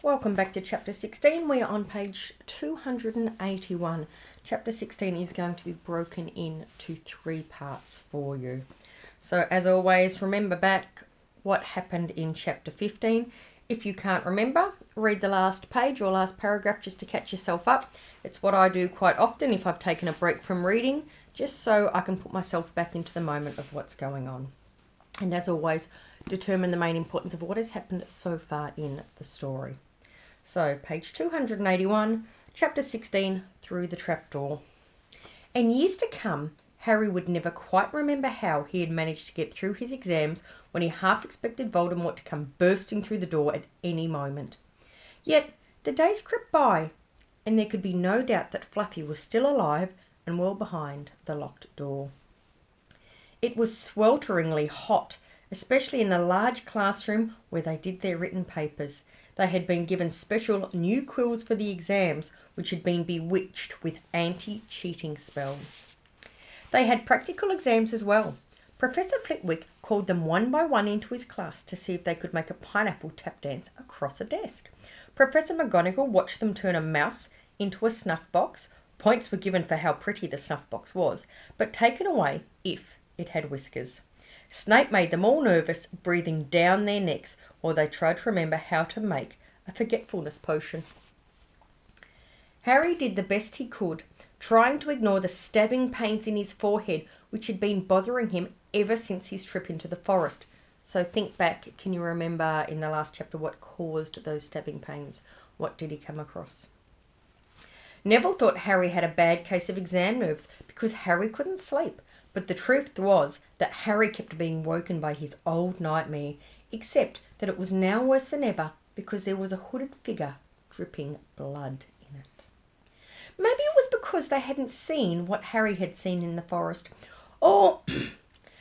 Welcome back to Chapter 16. We are on page 281. Chapter 16 is going to be broken into 3 parts for you. So as always, remember back what happened in Chapter 15. If you can't remember, read the last page or last paragraph just to catch yourself up. It's what I do quite often if I've taken a break from reading, just so I can put myself back into the moment of what's going on. And as always, determine the main importance of what has happened so far in the story. So, page 281, chapter 16, Through the Trapdoor. In years to come, Harry would never quite remember how he had managed to get through his exams when he half expected Voldemort to come bursting through the door at any moment. Yet, the days crept by, and there could be no doubt that Fluffy was still alive and well behind the locked door. It was swelteringly hot, especially in the large classroom where they did their written papers. They had been given special new quills for the exams, which had been bewitched with anti-cheating spells. They had practical exams as well. Professor Flitwick called them one by one into his class to see if they could make a pineapple tap dance across a desk. Professor McGonagall watched them turn a mouse into a snuff box. Points were given for how pretty the snuff box was, but taken away if it had whiskers. Snape made them all nervous, breathing down their necks, while they tried to remember how to make a forgetfulness potion. Harry did the best he could, trying to ignore the stabbing pains in his forehead, which had been bothering him ever since his trip into the forest. So think back, can you remember in the last chapter what caused those stabbing pains? What did he come across? Neville thought Harry had a bad case of exam nerves because Harry couldn't sleep. But the truth was that Harry kept being woken by his old nightmare, except that it was now worse than ever because there was a hooded figure dripping blood in it. Maybe it was because they hadn't seen what Harry had seen in the forest, or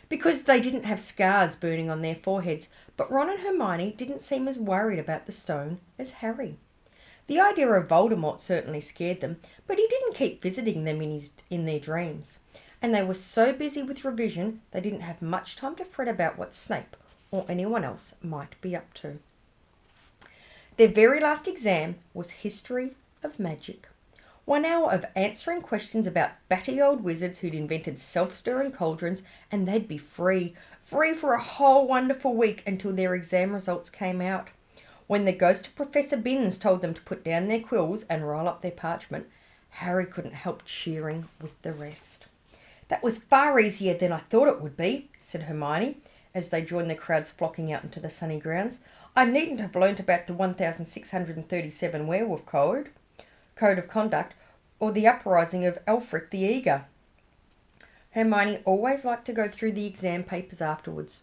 because they didn't have scars burning on their foreheads, but Ron and Hermione didn't seem as worried about the stone as Harry. The idea of Voldemort certainly scared them, but he didn't keep visiting them in their dreams. And they were so busy with revision they didn't have much time to fret about what Snape or anyone else might be up to. Their very last exam was History of Magic. 1 hour of answering questions about batty old wizards who'd invented self-stirring cauldrons, and they'd be free for a whole wonderful week until their exam results came out. When the ghost of Professor Binns told them to put down their quills and roll up their parchment, Harry couldn't help cheering with the rest. "That was far easier than I thought it would be," said Hermione, as they joined the crowds flocking out into the sunny grounds. "I needn't have learnt about the 1637 werewolf code of conduct, or the uprising of Elfric the Eager." Hermione always liked to go through the exam papers afterwards,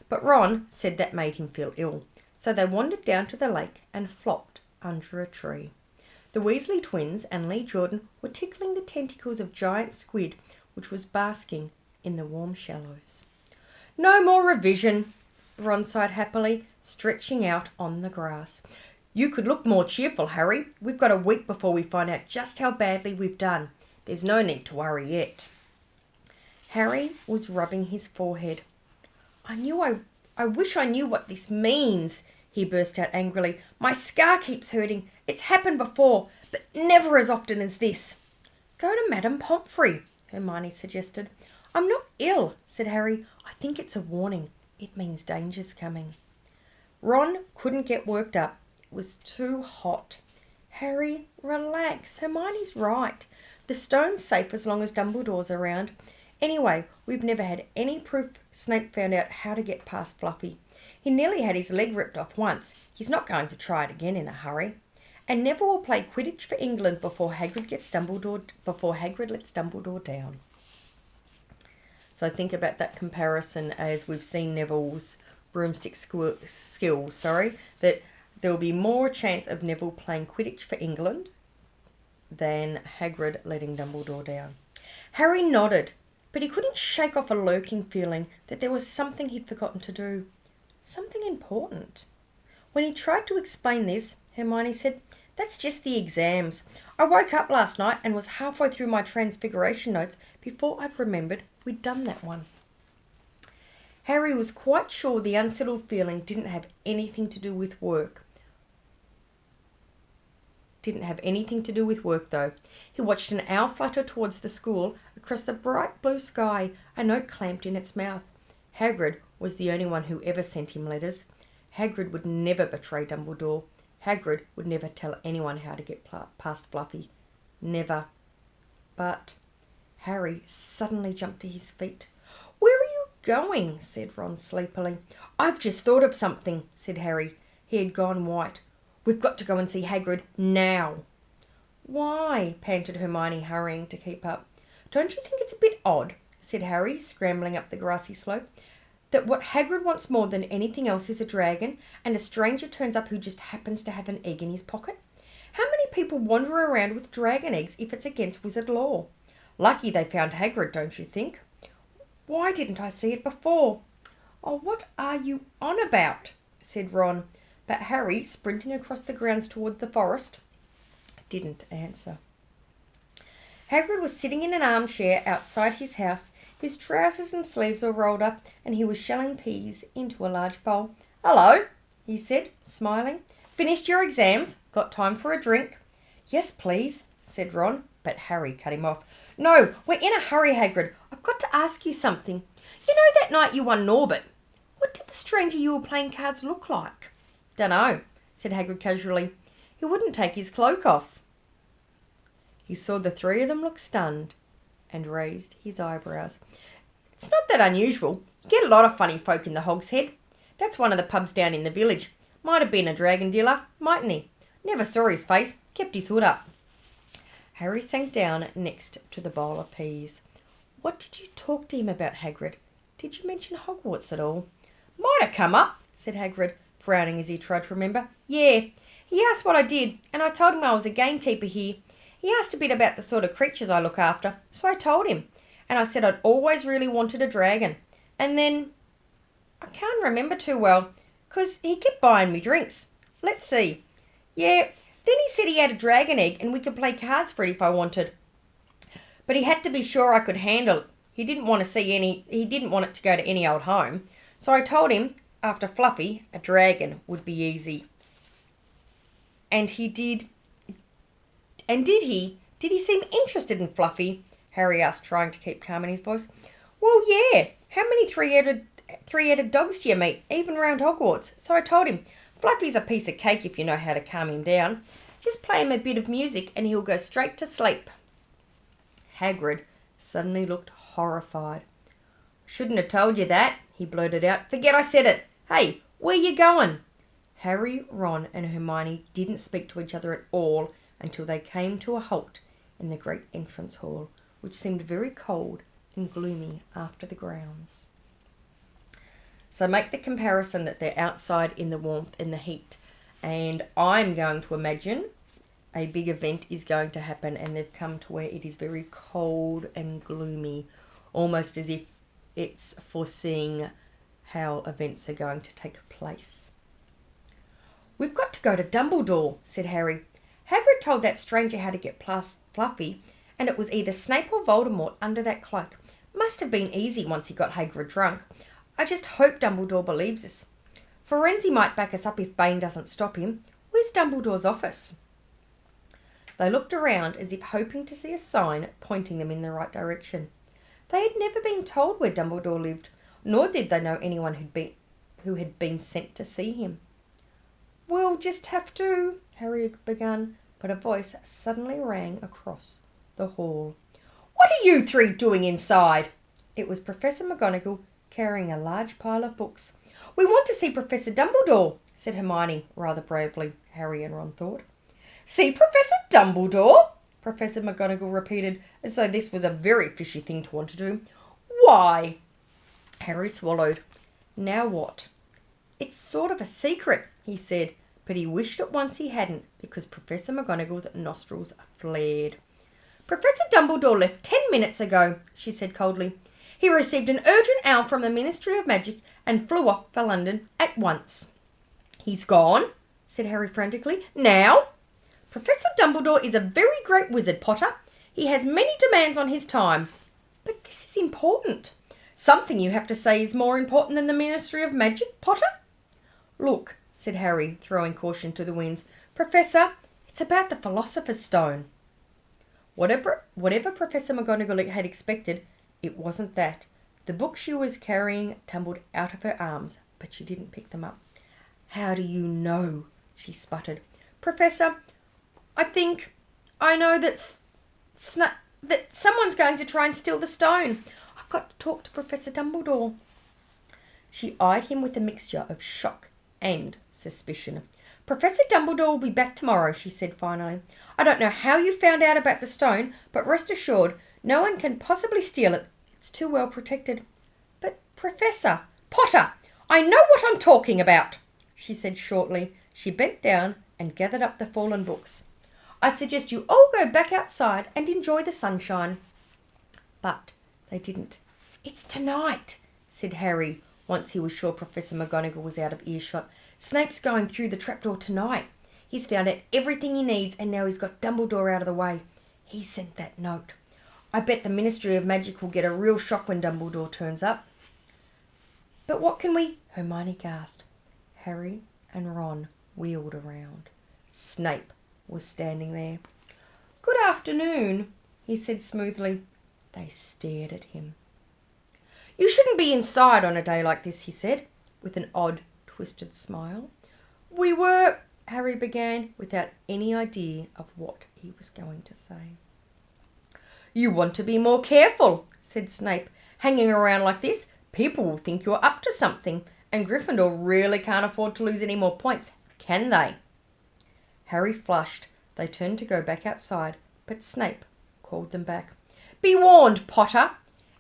but Ron said that made him feel ill, so they wandered down to the lake and flopped under a tree. The Weasley twins and Lee Jordan were tickling the tentacles of giant squid, which was basking in the warm shallows. "No more revision," Ron sighed happily, stretching out on the grass. "You could look more cheerful, Harry. We've got a week before we find out just how badly we've done. There's no need to worry yet." Harry was rubbing his forehead. I wish I knew what this means," he burst out angrily. "My scar keeps hurting. It's happened before, but never as often as this." "Go to Madame Pomfrey," Hermione suggested. "I'm not ill," said Harry. "I think it's a warning. It means danger's coming." Ron couldn't get worked up. It was too hot. "Harry, relax. Hermione's right. The stone's safe as long as Dumbledore's around. Anyway, we've never had any proof Snape found out how to get past Fluffy. He nearly had his leg ripped off once. He's not going to try it again in a hurry. And Neville will play Quidditch for England before Hagrid lets Dumbledore down." So think about that comparison as we've seen Neville's broomstick skills, that there will be more chance of Neville playing Quidditch for England than Hagrid letting Dumbledore down. Harry nodded, but he couldn't shake off a lurking feeling that there was something he'd forgotten to do. Something important. When he tried to explain this, Hermione said, "That's just the exams. I woke up last night and was halfway through my Transfiguration notes before I'd remembered we'd done that one." Harry was quite sure the unsettled feeling didn't have anything to do with work. didn't have anything to do with work, though. He watched an owl flutter towards the school across the bright blue sky, a note clamped in its mouth. Hagrid was the only one who ever sent him letters. Hagrid would never betray Dumbledore. Hagrid would never tell anyone how to get past Fluffy. Never. But Harry suddenly jumped to his feet. "Where are you going?" said Ron sleepily. "I've just thought of something," said Harry. He had gone white. "We've got to go and see Hagrid now." "Why?" panted Hermione, hurrying to keep up. "Don't you think it's a bit odd," said Harry, scrambling up the grassy slope, "that what Hagrid wants more than anything else is a dragon, and a stranger turns up who just happens to have an egg in his pocket? How many people wander around with dragon eggs if it's against wizard law? Lucky they found Hagrid, don't you think? Why didn't I see it before?" "Oh, what are you on about?" said Ron, but Harry, sprinting across the grounds toward the forest, didn't answer. Hagrid was sitting in an armchair outside his house. His trousers and sleeves were rolled up, and he was shelling peas into a large bowl. "Hello," he said, smiling. "Finished your exams? Got time for a drink?" "Yes, please," said Ron, but Harry cut him off. "No, we're in a hurry, Hagrid. I've got to ask you something. You know that night you won Norbert? What did the stranger you were playing cards look like?" "Dunno," said Hagrid casually. "He wouldn't take his cloak off." He saw the three of them look stunned and raised his eyebrows. "It's not that unusual. You get a lot of funny folk in the Hog's Head. That's one of the pubs down in the village. Might have been a dragon dealer, mightn't he? Never saw his face, kept his hood up." Harry sank down next to the bowl of peas. "What did you talk to him about, Hagrid? Did you mention Hogwarts at all?" "Might have come up," said Hagrid, frowning as he tried to remember. "Yeah, he asked what I did, and I told him I was a gamekeeper here. He asked a bit about the sort of creatures I look after, so I told him, and I said I'd always really wanted a dragon. And then, I can't remember too well, 'cause he kept buying me drinks. Let's see. Yeah, then he said he had a dragon egg and we could play cards for it if I wanted. But he had to be sure I could handle it. He didn't want it to go to any old home. So I told him, after Fluffy, a dragon would be easy." "And he did... And did he? Did he seem interested in Fluffy?" Harry asked, trying to keep calm in his voice. "Well, yeah. How many three-headed dogs do you meet, even round Hogwarts?" So I told him, "Fluffy's a piece of cake if you know how to calm him down. Just play him a bit of music and he'll go straight to sleep." Hagrid suddenly looked horrified. "Shouldn't have told you that," he blurted out. "Forget I said it. Hey, where you going?" Harry, Ron and Hermione didn't speak to each other at all until they came to a halt in the great entrance hall, which seemed very cold and gloomy after the grounds. So make the comparison that they're outside in the warmth and the heat, and I'm going to imagine a big event is going to happen, and they've come to where it is very cold and gloomy, almost as if it's foreseeing how events are going to take place. "We've got to go to Dumbledore," said Harry. "Hagrid told that stranger how to get past Fluffy, and it was either Snape or Voldemort under that cloak. Must have been easy once he got Hagrid drunk. I just hope Dumbledore believes us. Firenze might back us up if Bane doesn't stop him. Where's Dumbledore's office?" They looked around as if hoping to see a sign pointing them in the right direction. They had never been told where Dumbledore lived, nor did they know anyone who had been sent to see him. "We'll just have to," Harry began, but a voice suddenly rang across the hall. "What are you three doing inside?" It was Professor McGonagall carrying a large pile of books. "We want to see Professor Dumbledore," said Hermione rather bravely, Harry and Ron thought. "See Professor Dumbledore?" Professor McGonagall repeated, as though this was a very fishy thing to want to do. "Why?" Harry swallowed. Now what? "It's sort of a secret," he said, but he wished at once he hadn't, because Professor McGonagall's nostrils flared. "Professor Dumbledore left 10 minutes ago," she said coldly. "He received an urgent owl from the Ministry of Magic and flew off for London at once." "He's gone?" said Harry frantically. "Now?" "Professor Dumbledore is a very great wizard, Potter. He has many demands on his time." "But this is important." "Something you have to say is more important than the Ministry of Magic, Potter?" "Look," said Harry, throwing caution to the winds. "Professor, It's about the Philosopher's Stone. Whatever Professor McGonagall had expected, it wasn't that. The books she was carrying tumbled out of her arms, but she didn't pick them up. "How do you know?" she sputtered. "Professor, I know that someone's going to try and steal the stone. I've got to talk to Professor Dumbledore." She eyed him with a mixture of shock and suspicion. "Professor Dumbledore will be back tomorrow," she said finally. "I don't know how you found out about the stone, but rest assured, no one can possibly steal it. It's too well protected." "But, Professor—" "Potter, I know what I'm talking about," she said shortly. She bent down and gathered up the fallen books. "I suggest you all go back outside and enjoy the sunshine." But they didn't. "It's tonight," said Harry, once he was sure Professor McGonagall was out of earshot. "Snape's going through the trapdoor tonight. He's found out everything he needs, and now he's got Dumbledore out of the way. He sent that note. I bet the Ministry of Magic will get a real shock when Dumbledore turns up." "But what can we—" Hermione gasped. Harry and Ron wheeled around. Snape was standing there. "Good afternoon," he said smoothly. They stared at him. "You shouldn't be inside on a day like this," he said, with an odd, twisted smile. "We were—" Harry began, without any idea of what he was going to say. "You want to be more careful," said Snape. "Hanging around like this, people will think you're up to something, and Gryffindor really can't afford to lose any more points, can they?" Harry flushed. They turned to go back outside, but Snape called them back. "Be warned, Potter.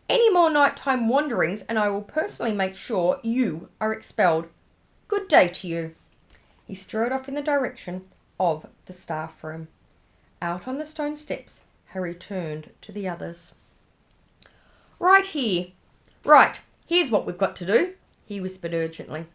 Any more nighttime wanderings, and I will personally make sure you are expelled. Good day to you." He strode off in the direction of the staff room. Out on the stone steps, Harry turned to the others. Right, here's what we've got to do," he whispered urgently.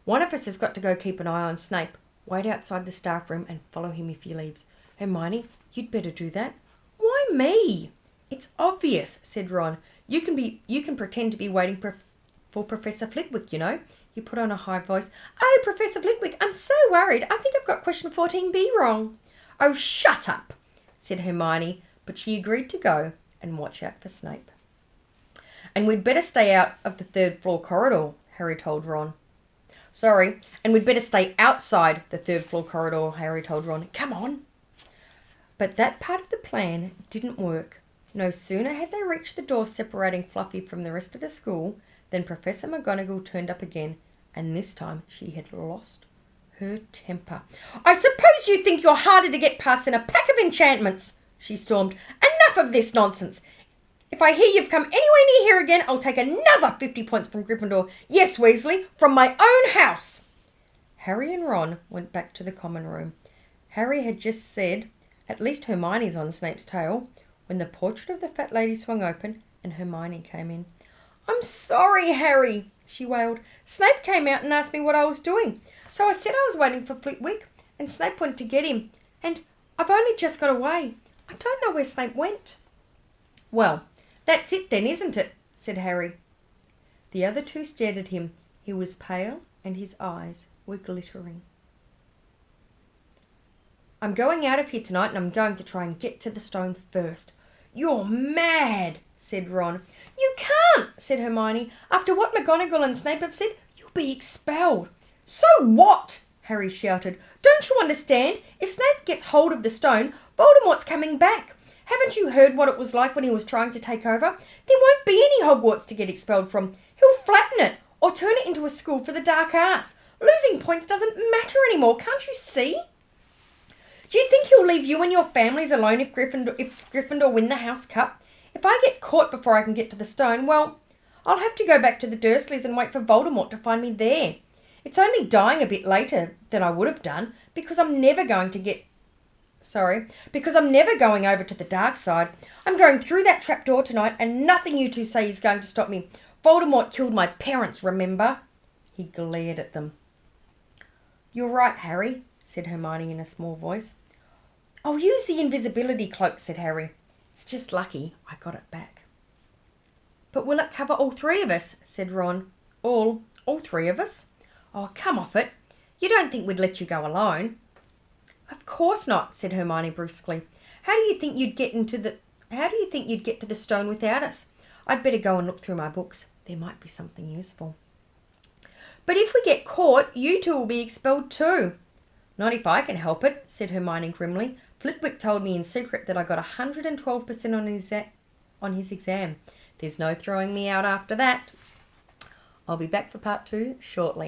"One of us has got to go keep an eye on Snape. Wait outside the staff room and follow him if he leaves. Hermione, you'd better do that." "Why me?" "It's obvious," said Ron. You can pretend to be waiting for Professor Flitwick, you know." He put on a high voice. "Oh, Professor Flitwick, I'm so worried. I think I've got question 14B wrong." "Oh, shut up," said Hermione, but she agreed to go and watch out for Snape. "And we'd better stay out of the third-floor corridor," Harry told Ron. And we'd better stay outside the third-floor corridor," Harry told Ron. "Come on." But that part of the plan didn't work. No sooner had they reached the door separating Fluffy from the rest of the school than Professor McGonagall turned up again, and this time she had lost her temper. "I suppose you think you're harder to get past than a pack of enchantments," she stormed. "Enough of this nonsense. If I hear you've come anywhere near here again, I'll take another 50 points from Gryffindor. Yes, Weasley, from my own house." Harry and Ron went back to the common room. Harry had just said, "At least Hermione's on Snape's tail," when the portrait of the fat lady swung open and Hermione came in. "I'm sorry, Harry," she wailed. "Snape came out and asked me what I was doing. So I said I was waiting for Flitwick, and Snape went to get him. And I've only just got away. I don't know where Snape went." "Well, that's it then, isn't it?" said Harry. The other two stared at him. He was pale and his eyes were glittering. "I'm going out of here tonight, and I'm going to try and get to the stone first." "You're mad," said Ron. "You can't," said Hermione. "After what McGonagall and Snape have said, you'll be expelled." "So what?" Harry shouted. "Don't you understand? If Snape gets hold of the stone, Voldemort's coming back. Haven't you heard what it was like when he was trying to take over? There won't be any Hogwarts to get expelled from. He'll flatten it, or turn it into a school for the dark arts. Losing points doesn't matter anymore, can't you see? Do you think he'll leave you and your families alone if Gryffindor win the House Cup? If I get caught before I can get to the stone, well, I'll have to go back to the Dursleys and wait for Voldemort to find me there. It's only dying a bit later than I would have done, because I'm never going over to the dark side. I'm going through that trapdoor tonight, and nothing you two say is going to stop me. Voldemort killed my parents, remember?" He glared at them. "You're right, Harry," said Hermione in a small voice. "I'll use the invisibility cloak," said Harry. "It's just lucky I got it back." "But will it cover all three of us?" said Ron. All three of us? Oh, come off it. You don't think we'd let you go alone?" Of course not, said Hermione brusquely. How do you think you'd get to the stone without us? I'd better go and look through my books. There might be something useful. But if we get caught, you two will be expelled too. Not if I can help it, said Hermione grimly. Flitwick told me in secret that I got 112% on his exam. There's no throwing me out after that. I'll be back for part 2 shortly.